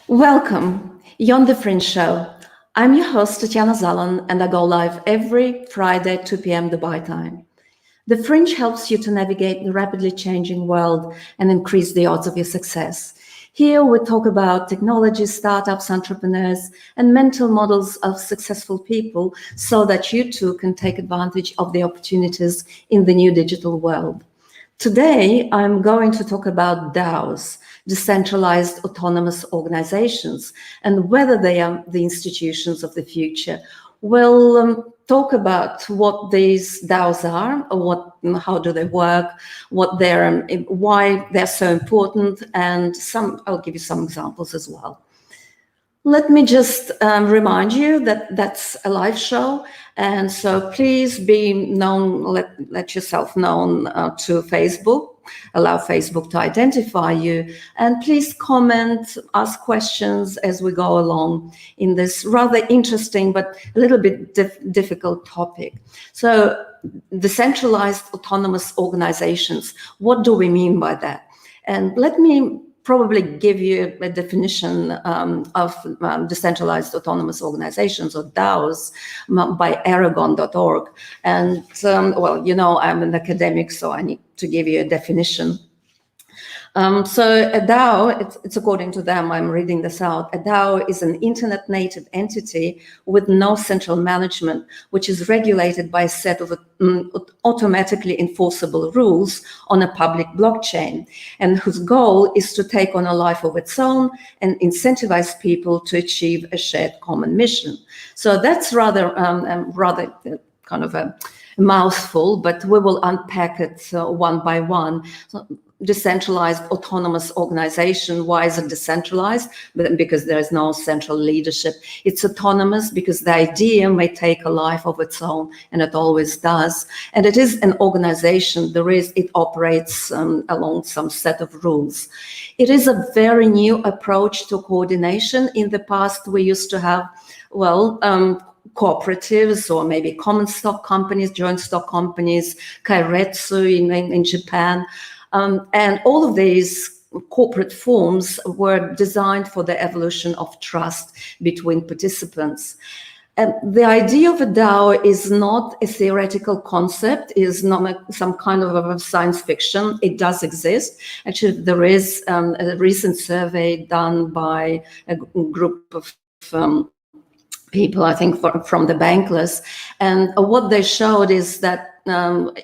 Welcome. You're on The Fringe Show. I'm your host, Tatiana Zalan, and I go live every Friday at 2 p.m. Dubai time. The Fringe helps you to navigate the rapidly changing world and increase the odds of your success. Here we talk about technology, startups, entrepreneurs, and mental models of successful people so that you too can take advantage of the opportunities in the new digital world. Today, I'm going to talk about DAOs, decentralized autonomous organizations, and whether they are the institutions of the future. We'll talk about what these DAOs are, how do they work, why they're so important, and I'll give you some examples as well. Let me just remind you that that's a live show, and so please be known, let yourself known to Facebook, allow Facebook to identify you, and please comment, ask questions as we go along in this rather interesting but a little bit difficult topic. So, decentralized autonomous organizations, what do we mean by that? And let me probably give you a definition of decentralized autonomous organizations, or DAOs, by Aragon.org. And, well, you know, I'm an academic, so I need to give you a definition. So a DAO, it's according to them, I'm reading this out, a DAO is an internet native entity with no central management, which is regulated by a set of automatically enforceable rules on a public blockchain, and whose goal is to take on a life of its own and incentivize people to achieve a shared common mission. So that's rather kind of a mouthful, but we will unpack it one by one. So, decentralized autonomous organization. Why is it decentralized? Because there is no central leadership. It's autonomous because the idea may take a life of its own, and it always does. And it is an organization. It operates along some set of rules. It is a very new approach to coordination. In the past, we used to have, cooperatives or maybe common stock companies, joint stock companies, kairetsu in Japan. And all of these corporate forms were designed for the evolution of trust between participants. And the idea of a DAO is not a theoretical concept, is not some kind of a science fiction. It does exist. Actually, there is a recent survey done by a group of people, I think, from the Bankless. And what they showed is that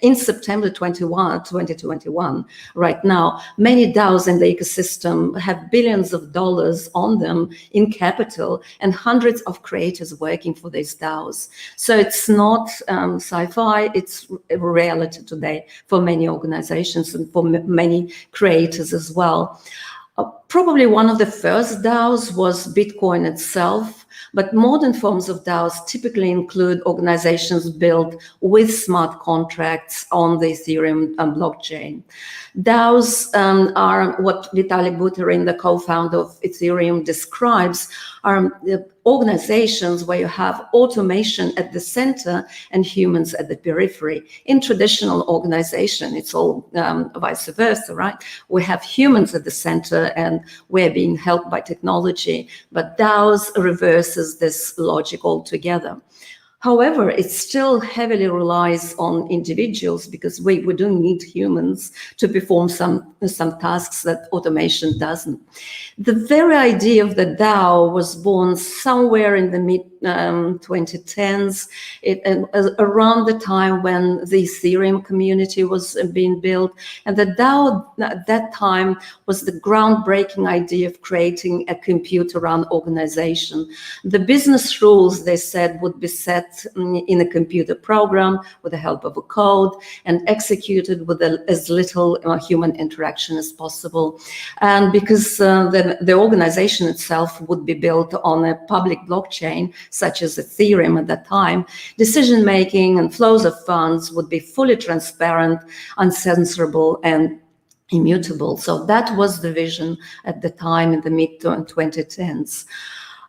in September 2021, right now, many DAOs in the ecosystem have billions of dollars on them in capital and hundreds of creators working for these DAOs. So it's not sci-fi, it's a reality today for many organizations and for many creators as well. Probably one of the first DAOs was Bitcoin itself, but modern forms of DAOs typically include organizations built with smart contracts on the Ethereum blockchain. DAOs are what Vitalik Buterin, the co-founder of Ethereum, describes are organizations where you have automation at the center and humans at the periphery. In traditional organization, it's all vice versa, right? We have humans at the center and we're being helped by technology, but DAOs reverses this logic altogether. However, it still heavily relies on individuals because we do need humans to perform some tasks that automation doesn't. The very idea of the DAO was born somewhere in the mid-2010s, around the time when the Ethereum community was being built. And the DAO at that time was the groundbreaking idea of creating a computer-run organization. The business rules, they said, would be set in a computer program with the help of a code and executed with as little human interaction as possible. And because the organization itself would be built on a public blockchain, such as Ethereum at that time, decision-making and flows of funds would be fully transparent, uncensorable, and immutable. So that was the vision at the time in the mid-2010s.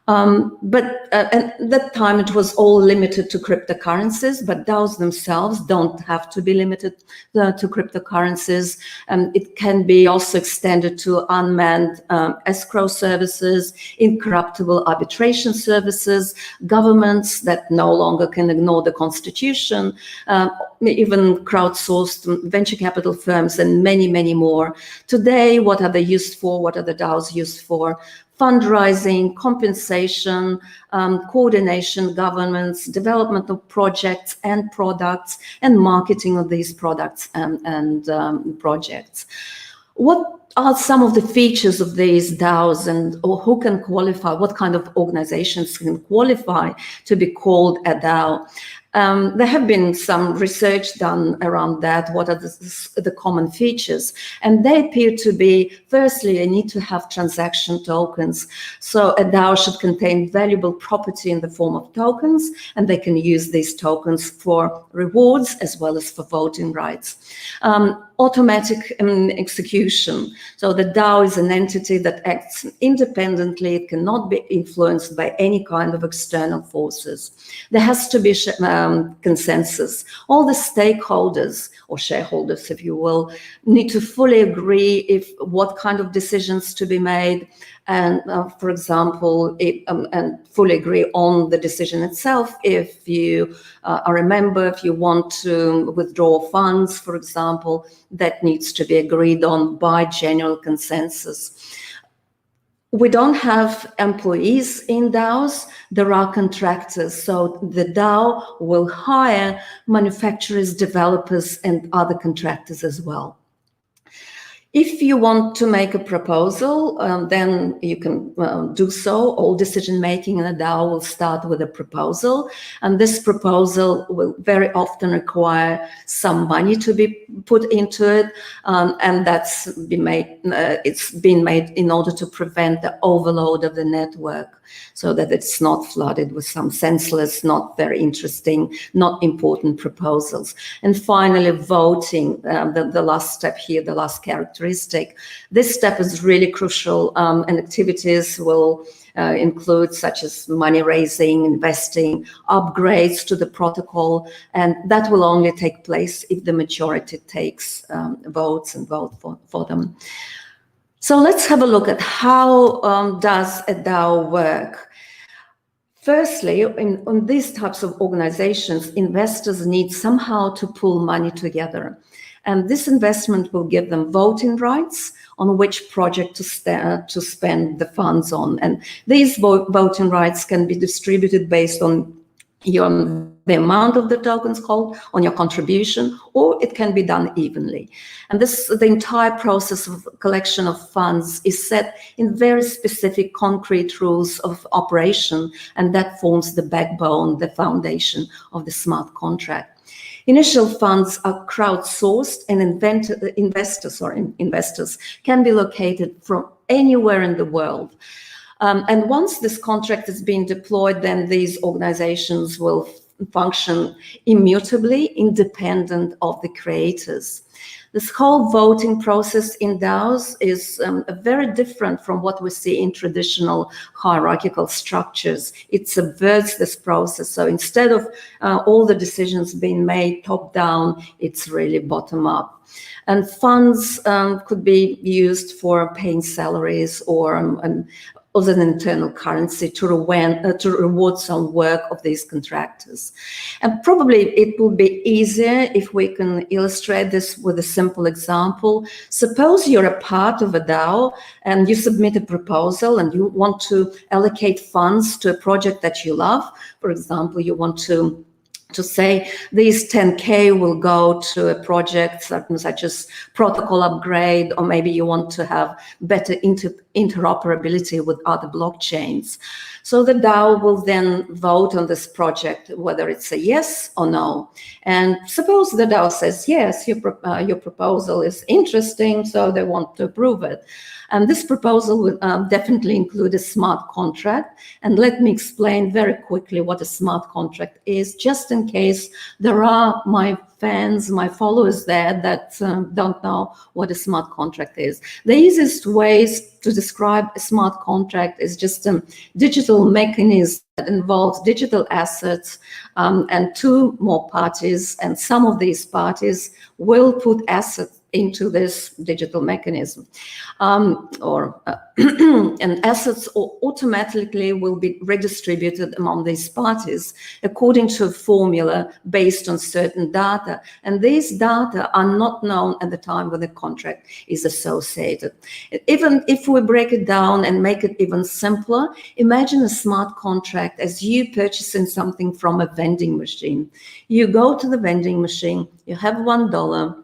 But at that time, it was all limited to cryptocurrencies, but DAOs themselves don't have to be limited to cryptocurrencies. It can be also extended to unmanned escrow services, incorruptible arbitration services, governments that no longer can ignore the constitution, even crowdsourced venture capital firms, and many, many more. Today, what are they used for? What are the DAOs used for? Fundraising, compensation, coordination, governance, development of projects and products, and marketing of these products and projects. What are some of the features of these DAOs, and or who can qualify? What kind of organizations can qualify to be called a DAO? There have been some research done around that. What are the common features? And they appear to be, firstly, you need to have transaction tokens. So a DAO should contain valuable property in the form of tokens, and they can use these tokens for rewards as well as for voting rights. Automatic execution. So the DAO is an entity that acts independently. It cannot be influenced by any kind of external forces. There has to be consensus. All the stakeholders, or shareholders, if you will, need to fully agree what kind of decisions to be made, and for example, and fully agree on the decision itself. If you are a member, if you want to withdraw funds, for example, that needs to be agreed on by general consensus. We don't have employees in DAOs, there are contractors. So the DAO will hire manufacturers, developers, and other contractors as well. If you want to make a proposal, then you can do so. All decision-making in a DAO will start with a proposal, and this proposal will very often require some money to be put into it, and that's it's been made in order to prevent the overload of the network, so that it's not flooded with some senseless, not very interesting, not important proposals. And finally, voting, the last step here, the last characteristic. This step is really crucial, and activities will include such as money raising, investing, upgrades to the protocol, and that will only take place if the majority takes votes and vote for them. So let's have a look at how does a DAO work. Firstly, on these types of organizations, investors need somehow to pull money together. And this investment will give them voting rights on which project to spend the funds on. And these voting rights can be distributed based on the amount of the tokens called, on your contribution, or it can be done evenly. And the entire process of collection of funds is set in very specific concrete rules of operation, and that forms the backbone, the foundation of the smart contract. Initial funds are crowdsourced, and investors can be located from anywhere in the world. And once this contract is being deployed, then these organizations will function immutably, independent of the creators. This whole voting process in DAOs is very different from what we see in traditional hierarchical structures. It subverts this process. So instead of all the decisions being made top down, it's really bottom up. And funds could be used for paying salaries or as an internal currency to reward some work of these contractors. And probably it will be easier if we can illustrate this with a simple example. Suppose you're a part of a DAO and you submit a proposal and you want to allocate funds to a project that you love. For example, you want to say these 10K will go to a project such as protocol upgrade, or maybe you want to have better interoperability with other blockchains. So the DAO will then vote on this project, whether it's a yes or no. And suppose the DAO says, yes, your proposal is interesting, so they want to approve it. And this proposal will definitely include a smart contract. And let me explain very quickly what a smart contract is, just in case there are my fans, my followers there that don't know what a smart contract is. The easiest ways to describe a smart contract is just a digital mechanism that involves digital assets and two more parties, and some of these parties will put assets into this digital mechanism, and assets automatically will be redistributed among these parties according to a formula based on certain data, and these data are not known at the time when the contract is associated. Even if we break it down and make it even simpler, imagine a smart contract as you purchasing something from a vending machine. You go to the vending machine, you have $1,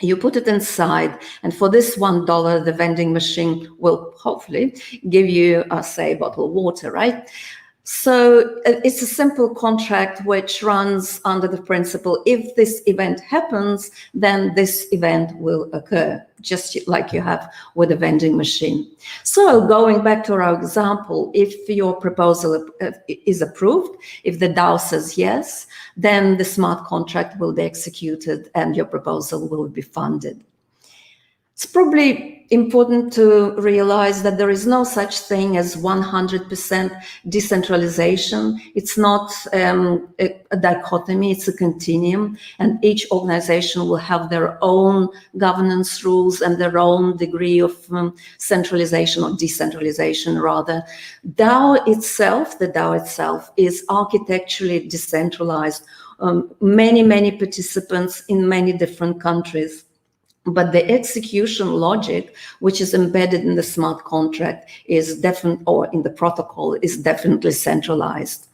you put it inside, and for this $1, the vending machine will hopefully give you, say, a bottle of water, right? So it's a simple contract which runs under the principle, if this event happens, then this event will occur, just like you have with a vending machine. So going back to our example, if your proposal is approved, if the DAO says yes, then the smart contract will be executed and your proposal will be funded. It's probably important to realize that there is no such thing as 100% decentralization. It's not a dichotomy, it's a continuum, and each organization will have their own governance rules and their own degree of centralization or decentralization rather. The DAO itself is architecturally decentralized. Many participants in many different countries. But the execution logic, which is embedded in the smart contract, is definitely, or in the protocol, is definitely centralized.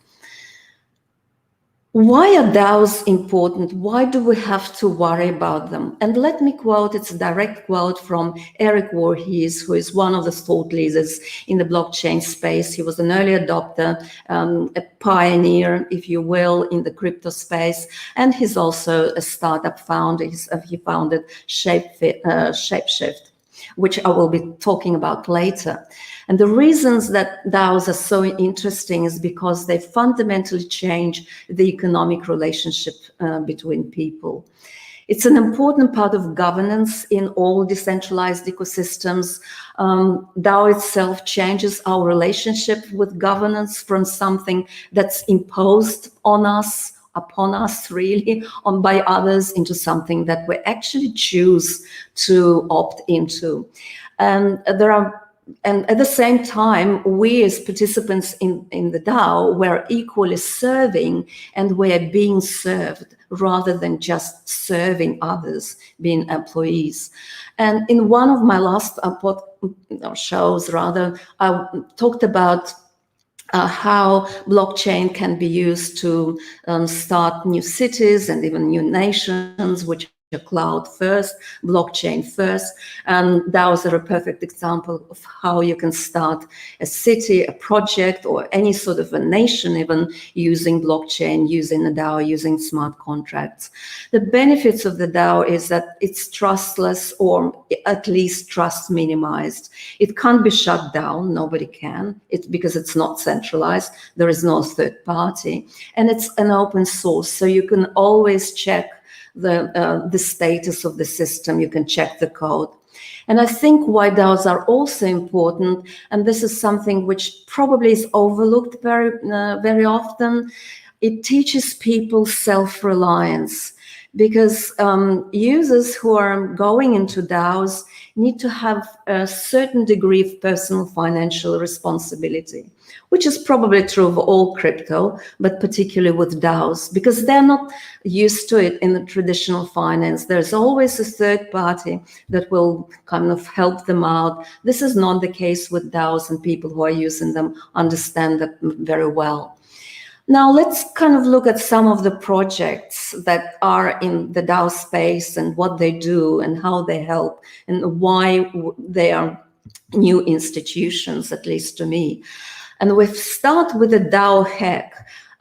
Why are DAOs important? Why do we have to worry about them? And let me quote, it's a direct quote from Eric Voorhees, who is one of the thought leaders in the blockchain space. He was an early adopter, a pioneer, if you will, in the crypto space. And he's also a startup founder. He founded Shapeshift, which I will be talking about later. And the reasons that DAOs are so interesting is because they fundamentally change the economic relationship between people. It's an important part of governance in all decentralized ecosystems. DAO itself changes our relationship with governance from something that's imposed on us, upon us really, by others, into something that we actually choose to opt into. And at the same time, we as participants in the DAO, we're equally serving and we're being served rather than just serving others, being employees. And in one of my last shows, I talked about how blockchain can be used to start new cities and even new nations, which are cloud first, blockchain first. And DAOs are a perfect example of how you can start a city, a project, or any sort of a nation even using blockchain, using a DAO, using smart contracts. The benefits of the DAO is that it's trustless, or at least trust minimized. It can't be shut down, nobody can, because it's not centralized, there is no third party, and it's an open source, so you can always check the status of the system, you can check the code. And I think why DAOs are also important, and this is something which probably is overlooked very often, it teaches people self-reliance, because users who are going into DAOs need to have a certain degree of personal financial responsibility, which is probably true of all crypto, but particularly with DAOs, because they're not used to it in the traditional finance. There's always a third party that will kind of help them out. This is not the case with DAOs, and people who are using them understand that very well. Now let's kind of look at some of the projects that are in the DAO space and what they do and how they help and why they are new institutions, at least to me. And we start with the Dao Hack.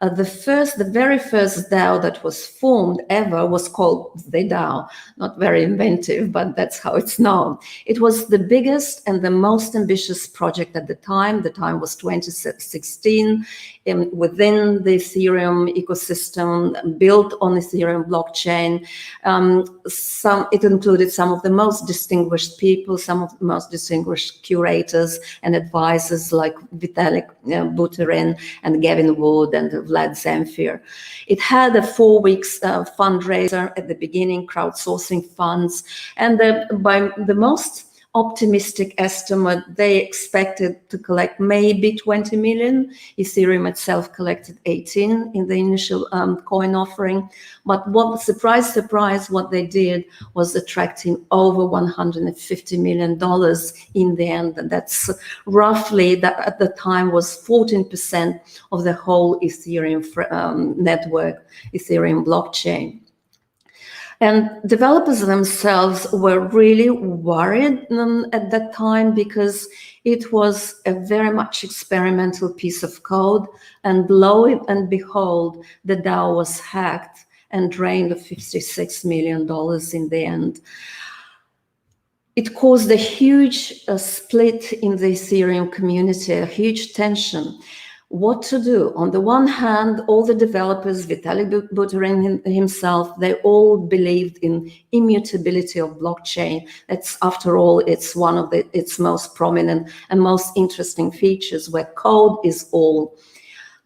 The very first DAO that was formed ever was called the DAO. Not very inventive, but that's how it's known. It was the biggest and the most ambitious project at the time. The time was 2016, within the Ethereum ecosystem, built on Ethereum blockchain. It included some of the most distinguished people, some of the most distinguished curators and advisors like Vitalik Buterin and Gavin Wood and Vlad Zamfir. It had a 4 weeks fundraiser at the beginning, crowdsourcing funds, and by the most optimistic estimate, they expected to collect maybe 20 million. Ethereum itself collected 18 in the initial coin offering. But surprise, what they did was attracting over $150 million in the end. And that's roughly, that at the time was 14% of the whole Ethereum network, Ethereum blockchain. And developers themselves were really worried at that time because it was a very much experimental piece of code, and lo and behold, the DAO was hacked and drained of $56 million in the end. It caused a huge split in the Ethereum community, a huge tension. What to do? On the one hand, all the developers, Vitalik Buterin himself, they all believed in immutability of blockchain. That's, after all, it's one of its most prominent and most interesting features, where code is all.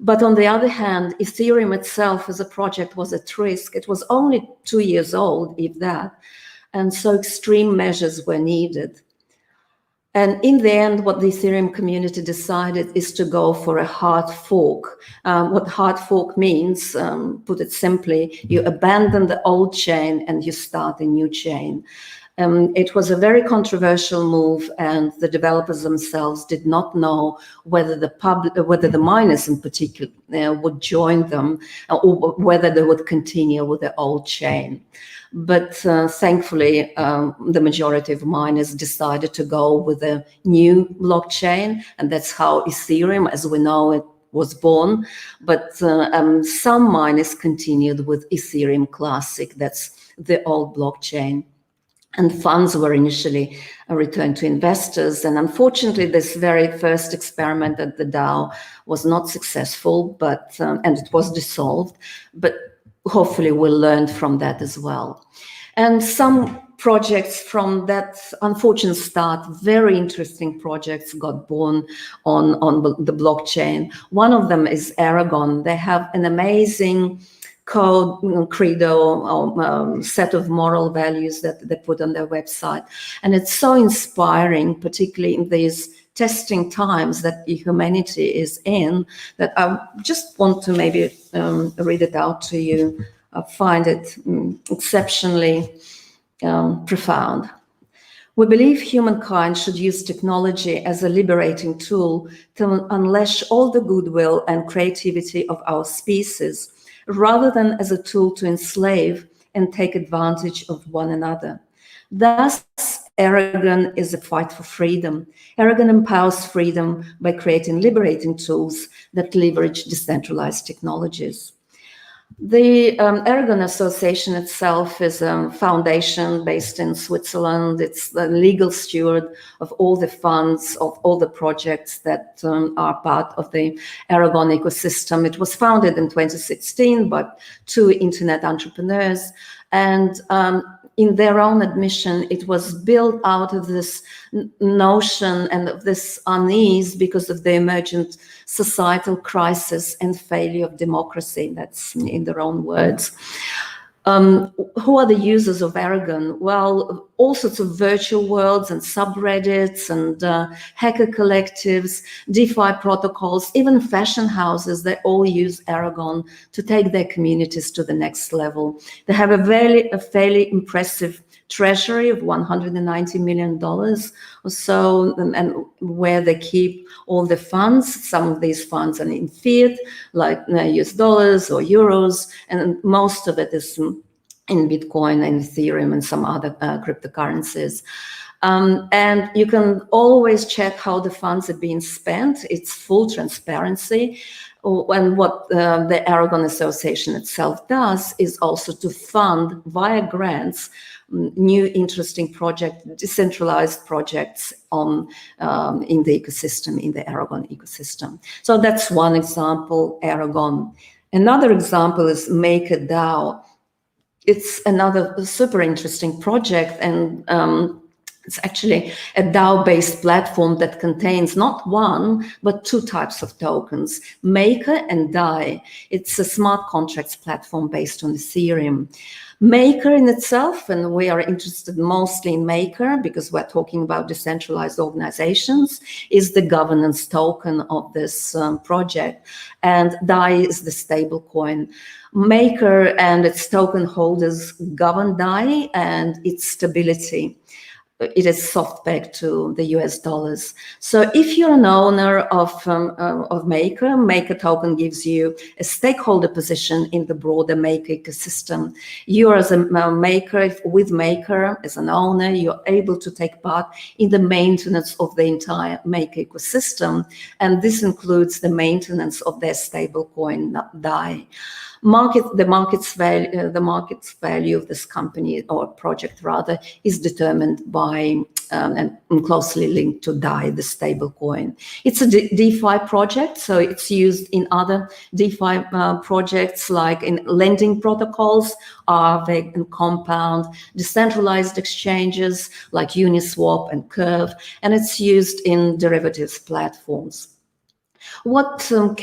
But on the other hand, Ethereum itself as a project was at risk. It was only 2 years old, if that, and so extreme measures were needed. And in the end, what the Ethereum community decided is to go for a hard fork. What hard fork means, put it simply, you abandon the old chain and you start a new chain. It was a very controversial move, and the developers themselves did not know whether the miners in particular would join them, or whether they would continue with the old chain. But thankfully, the majority of miners decided to go with a new blockchain, and that's how Ethereum, as we know it, was born. But some miners continued with Ethereum Classic, that's the old blockchain. And funds were initially returned to investors. And unfortunately, this very first experiment at the DAO was not successful, and it was dissolved. But hopefully we'll learn from that as well. And some projects from that unfortunate start, very interesting projects, got born on the blockchain. One of them is Aragon. They have an amazing code, credo, set of moral values that they put on their website. And it's so inspiring, particularly in these testing times that humanity is in, that I just want to maybe read it out to you. I find it exceptionally profound. We believe humankind should use technology as a liberating tool to unleash all the goodwill and creativity of our species, rather than as a tool to enslave and take advantage of one another. Thus, Aragon is a fight for freedom. Aragon empowers freedom by creating liberating tools that leverage decentralized technologies. The Aragon Association itself is a foundation based in Switzerland. It's the legal steward of all the funds, of all the projects that are part of the Aragon ecosystem. It was founded in 2016 by 2 internet entrepreneurs, and in their own admission, it was built out of this notion and of this unease because of the emergent societal crisis and failure of democracy. That's in their own words. Who are the users of Aragon? Well, all sorts of virtual worlds and subreddits and hacker collectives, DeFi protocols, even fashion houses, they all use Aragon to take their communities to the next level. They have a fairly impressive treasury of $190 million or so, and where they keep all the funds. Some of these funds are in fiat, like US dollars or euros, and most of it is in Bitcoin and Ethereum and some other cryptocurrencies. And you can always check how the funds are being spent. It's full transparency. And what the Aragon Association itself does is also to fund via grants new interesting decentralized projects in the ecosystem, in the Aragon ecosystem. So that's one example, Aragon. Another example is MakerDAO. It's another super interesting project, and it's actually a DAO-based platform that contains not one, but two types of tokens, Maker and DAI. It's a smart contracts platform based on Ethereum. Maker in itself, and we are interested mostly in Maker because we're talking about decentralized organizations, is the governance token of this project, and DAI is the stable coin. Maker and its token holders govern DAI and its stability. It is soft pegged to the US dollars. So if you're an owner of Maker, Maker token gives you a stakeholder position in the broader Maker ecosystem. You as a maker, with Maker as an owner, you're able to take part in the maintenance of the entire Maker ecosystem, and this includes the maintenance of their stablecoin DAI. The market's value of this company or project rather is determined by and closely linked to DAI, the stable coin. It's a DeFi project, so it's used in other DeFi projects like in lending protocols, Aave and Compound, decentralized exchanges like Uniswap and Curve, and it's used in derivatives platforms. What are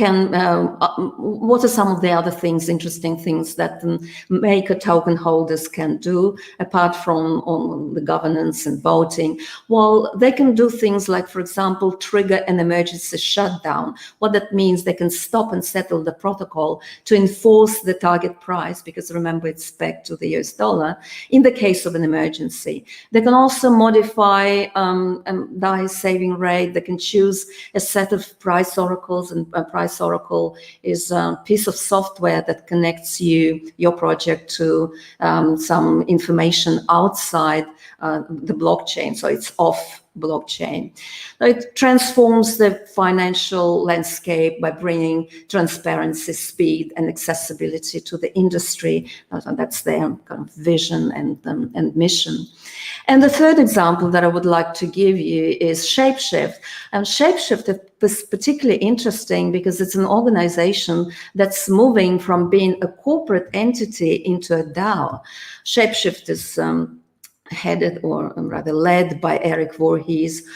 some of the other things, interesting things that Maker token holders can do apart from on the governance and voting? Well, they can do things like, for example, trigger an emergency shutdown. What that means, they can stop and settle the protocol to enforce the target price, because remember it's pegged to the US dollar, in the case of an emergency. They can also modify DAI saving rate. They can choose a set of price oracles, and Price Oracle is a piece of software that connects your project to some information outside the blockchain, so it's off blockchain. It transforms the financial landscape by bringing transparency, speed, and accessibility to the industry. That's their kind of vision and mission. And the third example that I would like to give you is Shapeshift. And Shapeshift is particularly interesting because it's an organization that's moving from being a corporate entity into a DAO. Shapeshift is headed, or rather led, by Eric Voorhees.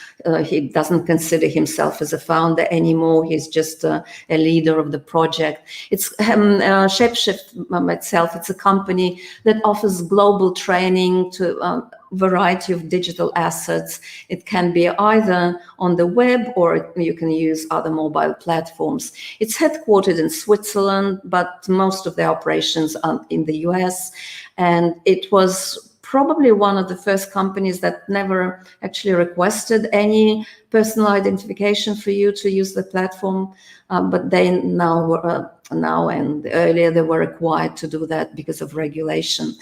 He doesn't consider himself as a founder anymore. He's just a leader of the project. It's Shapeshift itself. It's a company that offers global training to a variety of digital assets. It can be either on the web or you can use other mobile platforms. It's headquartered in Switzerland, but most of the operations are in the US. And it was probably one of the first companies that never actually requested any personal identification for you to use the platform, but they now and earlier they were required to do that because of regulation.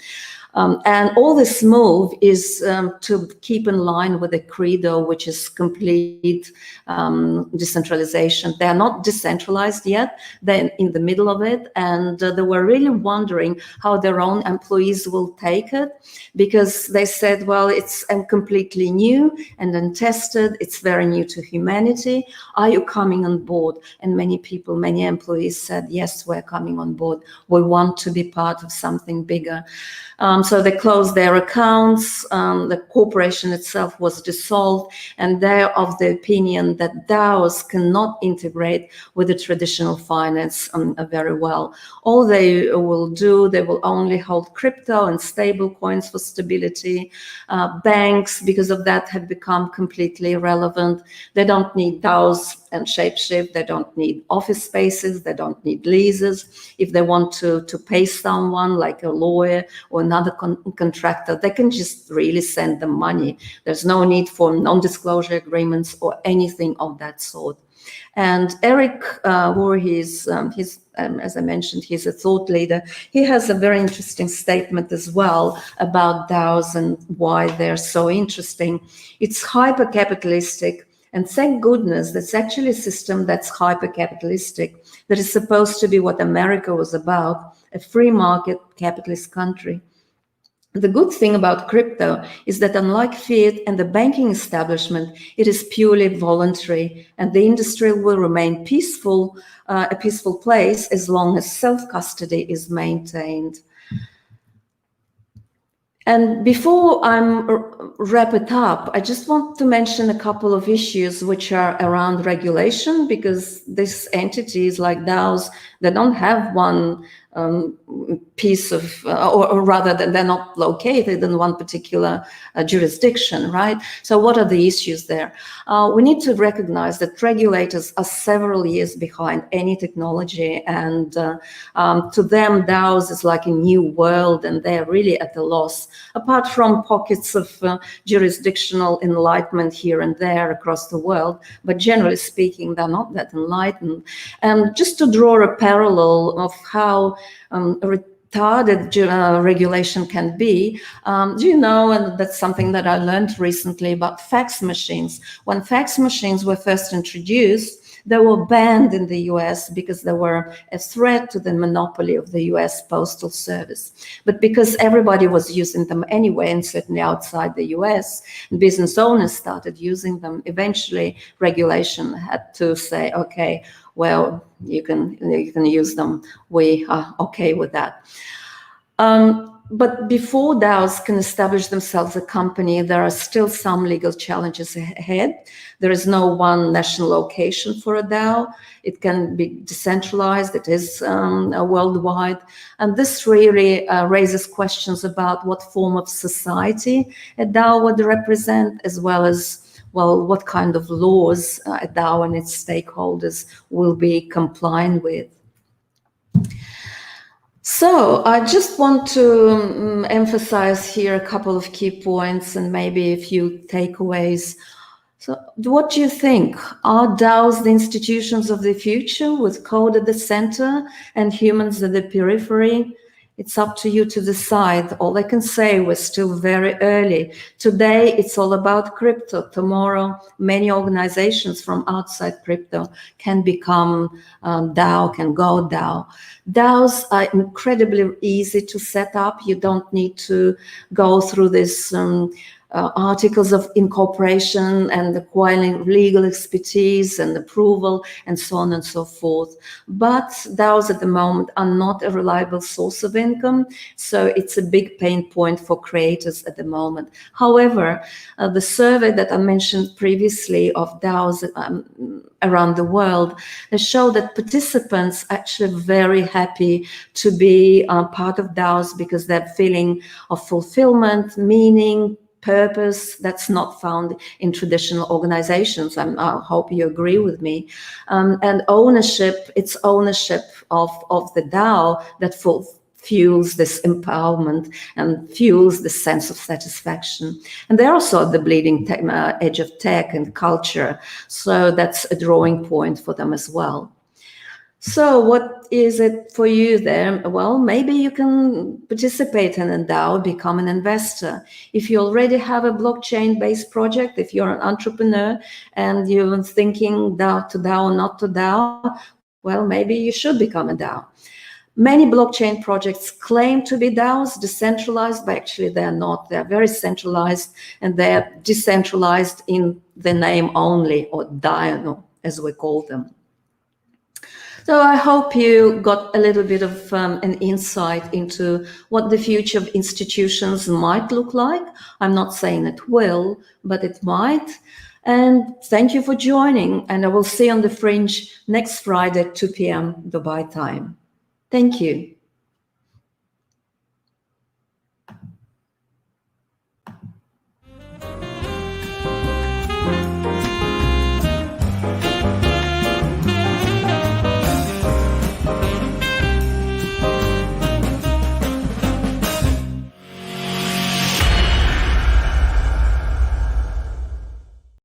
And all this move is to keep in line with the credo, which is complete decentralization. They are not decentralized yet. They're in the middle of it. And they were really wondering how their own employees will take it, because they said, well, it's completely new and untested. It's very new to humanity. Are you coming on board? And many employees said, yes, we're coming on board. We want to be part of something bigger. So they closed their accounts, the corporation itself was dissolved, and they're of the opinion that DAOs cannot integrate with the traditional finance very well. All they will do, they will only hold crypto and stable coins for stability. Banks, because of that, have become completely irrelevant. They don't need DAOs and Shapeshift. They don't need office spaces. They don't need leases. If they want to pay someone like a lawyer or another contractor, they can just really send them money. There's no need for non-disclosure agreements or anything of that sort. And Eric Voorhees, as I mentioned, he's a thought leader. He has a very interesting statement as well about DAOs and why they're so interesting. It's hyper-capitalistic And thank goodness that's actually a system that's hyper-capitalistic, that is supposed to be what America was about, a free market capitalist country. The good thing about crypto is that unlike fiat and the banking establishment, it is purely voluntary, and the industry will remain peaceful, a peaceful place as long as self-custody is maintained. And before I wrap it up, I just want to mention a couple of issues which are around regulation, because these entities like DAOs, they don't have one piece of, or rather they're not located in one particular jurisdiction, right? So what are the issues there? We need to recognize that regulators are several years behind any technology, and to them DAOs is like a new world, and they're really at a loss, apart from pockets of jurisdictional enlightenment here and there across the world. But generally speaking, they're not that enlightened. And just to draw a parallel of how retarded regulation can be, do you know, and that's something that I learned recently about fax machines. When fax machines were first introduced, they were banned in the US because they were a threat to the monopoly of the US Postal Service. But because everybody was using them anyway, and certainly outside the US, business owners started using them, eventually regulation had to say, okay, well, you can use them. We are okay with that. But before DAOs can establish themselves as a company, there are still some legal challenges ahead. There is no one national location for a DAO. It can be decentralized. It is worldwide. And this really raises questions about what form of society a DAO would represent, as well as, well, what kind of laws a DAO and its stakeholders will be complying with. So I just want to emphasize here a couple of key points and maybe a few takeaways. So what do you think? Are DAOs the institutions of the future, with code at the center and humans at the periphery? It's up to you to decide. All I can say, we're still very early. Today, it's all about crypto. Tomorrow, many organizations from outside crypto can become DAO, can go DAO. DAOs are incredibly easy to set up. You don't need to go through this articles of incorporation and acquiring legal expertise and approval and so on and so forth. But DAOs at the moment are not a reliable source of income, so it's a big pain point for creators at the moment. However, the survey that I mentioned previously of DAOs around the world, they show that participants are actually very happy to be part of DAOs because they're feeling of fulfillment, meaning, purpose that's not found in traditional organizations. I hope you agree with me. And ownership, it's ownership of the DAO that fuels this empowerment and fuels the sense of satisfaction. And they're also at the bleeding edge of tech and culture. So that's a drawing point for them as well. So what is it for you there? Well, maybe you can participate in a DAO, become an investor. If you already have a blockchain-based project, if you're an entrepreneur and you're thinking DAO to DAO, not to DAO, well, maybe you should become a DAO. Many blockchain projects claim to be DAOs, decentralized, but actually they're not. They're very centralized, and they're decentralized in the name only, or DAO, as we call them. So I hope you got a little bit of an insight into what the future of institutions might look like. I'm not saying it will, but it might. And thank you for joining. And I will see you on the Fringe next Friday at 2 p.m. Dubai time. Thank you.